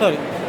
Sorry.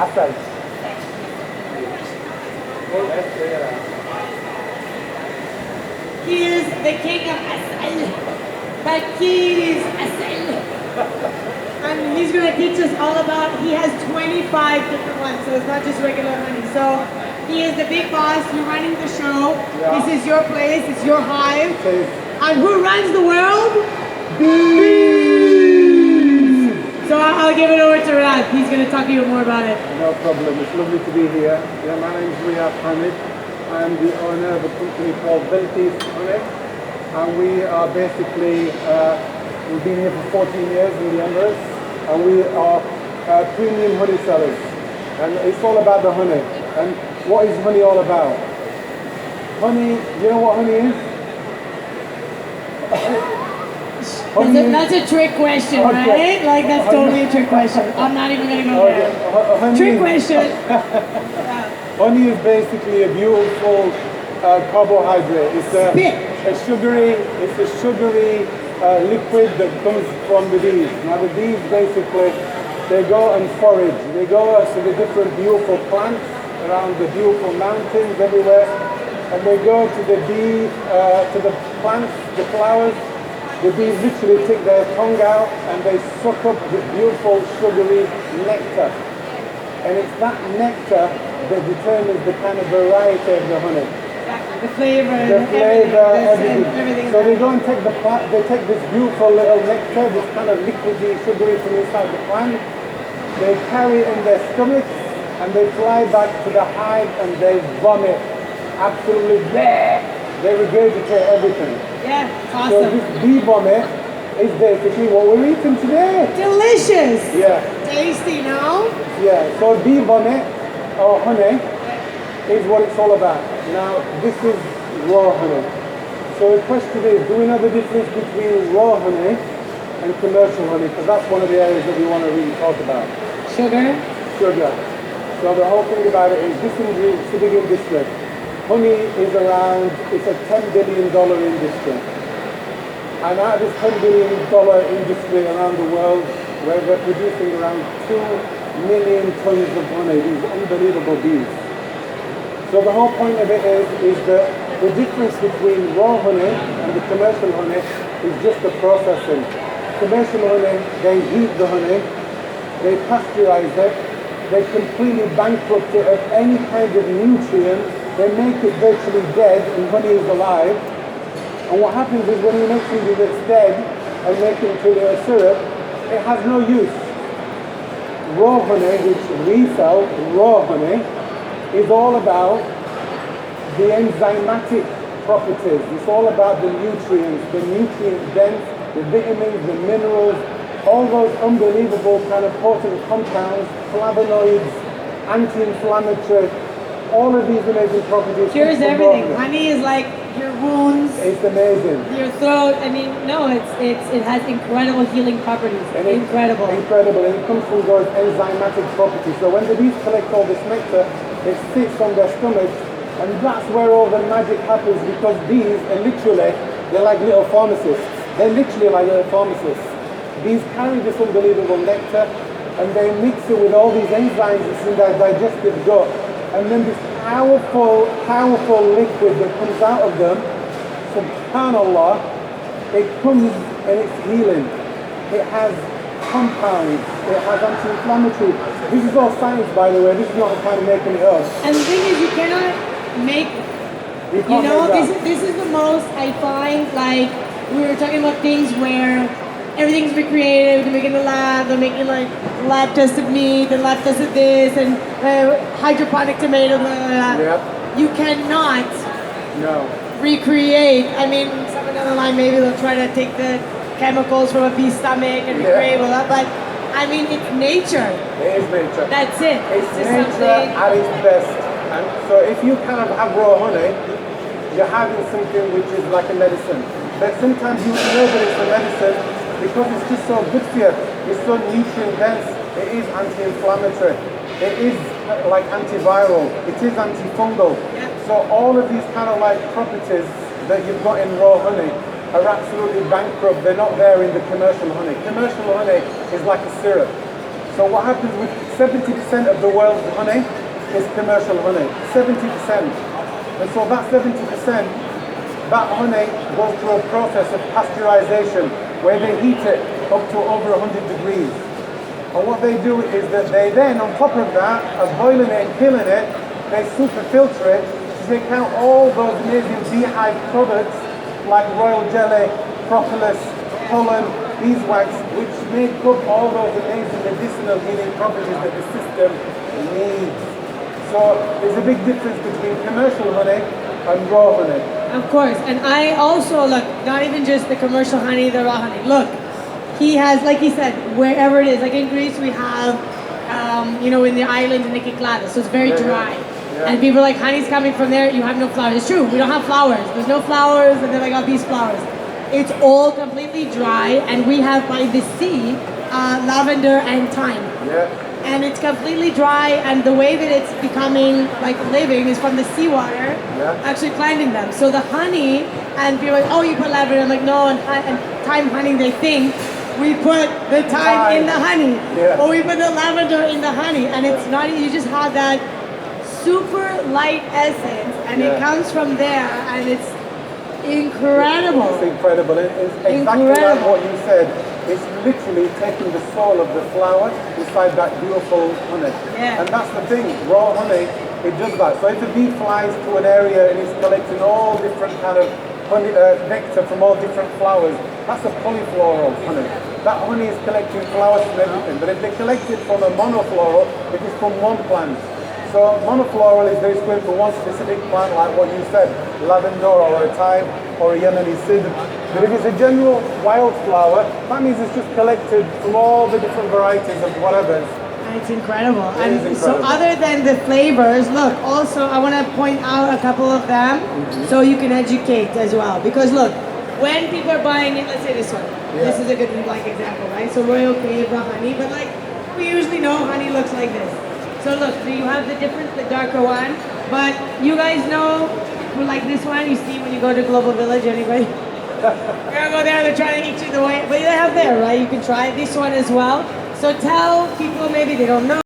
Asal. He is the king of Asal. Bakir Asal. And he's going to teach us all about, he has 25 different ones, so it's not just regular honey. So he is the big boss, you're running the show. Yeah. This is your place, it's your hive. Okay. And who runs the world? Bees! So I'll give it over to Rad. He's going to talk to you more about it. No problem. It's lovely to be here. Yeah, my name is Riyad Hamid. I'm the owner of a company called Beltis Honey. And we are basically, we've been here for 14 years in the Emirates. And we are premium honey sellers. And it's all about the honey. And what is honey all about? Honey, you know what honey is? That's a trick question, okay. Right? Like that's totally a trick question. I'm not even going to go there. Trick question. Honey is basically a beautiful carbohydrate. It's a sugary liquid that comes from the bees. Now the bees basically, they go and forage. They go to the different beautiful plants around the beautiful mountains everywhere, and they go to the the plants, the flowers. The bees literally take their tongue out and they suck up the beautiful sugary nectar. And it's that nectar that determines the kind of variety of the honey. Exactly. The flavor, everything. So they go and take they take this beautiful little nectar, this kind of liquidy, sugary from inside the plant. They carry it in their stomachs and they fly back to the hive and they vomit. Absolutely bleh. They regurgitate everything. Yeah, awesome. So this bee vomit is basically what we're eating today. Delicious. Yeah. Tasty, no? Yeah, so bee vomit or honey is what it's all about. Now, this is raw honey. So the question is, do we know the difference between raw honey and commercial honey? Because that's one of the areas that we want to really talk about. Sugar? Sugar. So the whole thing about it is this is a big industry. Honey is around, it's a $10 billion industry. And out of this $10 billion industry around the world, we're producing around 2 million tons of honey, these unbelievable bees. So the whole point of it is that the difference between raw honey and the commercial honey is just the processing. Commercial honey, they heat the honey, they pasteurize it, they completely bankrupt it of any kind of nutrients. They make it virtually dead and honey is alive. And what happens is when you make something that's dead and make it into a syrup, it has no use. Raw honey, which we sell, raw honey, is all about the enzymatic properties. It's all about the nutrients, the nutrient dense, the vitamins, the minerals, all those unbelievable kind of potent compounds, flavonoids, anti-inflammatory, all of these amazing properties. Cures everything. Honey is like your wounds. It's amazing. Your throat. I mean, no, it has incredible healing properties. And incredible. Incredible. And it comes from those enzymatic properties. So when the bees collect all this nectar, it sits on their stomachs, and that's where all the magic happens, because bees are literally, they're like little pharmacists. They're literally like little pharmacists. Bees carry this unbelievable nectar, and they mix it with all these enzymes that's in their digestive gut. And then this powerful liquid that comes out of them, subhanAllah, it comes and it's healing. It has compounds, it has anti-inflammatory. This is all science, by the way, this is not kind of making it up. And the thing is, you cannot make, this is the most, I find, like, we were talking about things where everything's recreated, they make it in the lab, they're making like lab tested meat and lab tested this and hydroponic tomato, blah, blah, blah. Yep. You cannot recreate. I mean, somewhere down the line maybe they'll try to take the chemicals from a bee's stomach and recreate with that, but I mean, it's nature. It is nature. That's it. It's just nature at its best. And so if you kind of have raw honey, you're having something which is like a medicine. But sometimes you know that it's a medicine because it's just so good for you. It's so nutrient dense. It is anti-inflammatory. It is like antiviral. It is antifungal. Yeah. So all of these kind of like properties that you've got in raw honey are absolutely bankrupt. They're not there in the commercial honey. Commercial honey is like a syrup. So So what happens with 70% of the world's honey is commercial honey. 70%. And so that 70%, that honey goes through a process of pasteurization where they heat it up to over 100 degrees. And what they do is that they then, on top of that, of boiling it and killing it, they super filter it to take out all those amazing beehive products like royal jelly, propolis, pollen, beeswax, which make up all those amazing medicinal healing properties that the system needs. So there's a big difference between commercial honey and raw honey. Of course, and I also, look, not even just the commercial honey, the raw honey. Look, he has, like he said, wherever it is, like in Greece we have, in the island in the Kyklades, so it's very dry. Yeah. And people are like, honey's coming from there, you have no flowers. It's true, we don't have flowers. There's no flowers, and then I got these flowers. It's all completely dry, and we have by the sea, lavender and thyme. Yeah. And it's completely dry, and the way that it's becoming like living is from the seawater actually planting them. So the honey, and people are like, oh, you put lavender. I'm like, no, and thyme honey, they think we put the thyme in the honey, or we put the lavender in the honey, and it's not. You just have that super light essence, and it comes from there, and it's incredible. It's incredible. It's exactly like what you said. It's literally taking the soul of the flower inside that beautiful honey. Yeah. And that's the thing, raw honey, it does that. So if a bee flies to an area and is collecting all different kind of honey, nectar from all different flowers, that's a polyfloral honey. That honey is collecting flowers from everything. But if they collect it from a monofloral, it is from one plant. So monofloral is very going for one specific plant, like what you said, lavender or a thyme or a Yemeni cinnamon. But if it's a general wildflower, that means it's just collected from all the different varieties of whatever. And it's incredible. Incredible. So other than the flavors, look, also I want to point out a couple of them so you can educate as well. Because look, when people are buying it, let's say this one. This is a good example, right? So Royal Cave, the honey, but like we usually know honey looks like this. So look, so you have the different, the darker one, but you guys know, like this one, you see when you go to Global Village, anybody? You're gonna go there, they're trying to eat you the way, but they have there, right? You can try this one as well. So tell people maybe they don't know.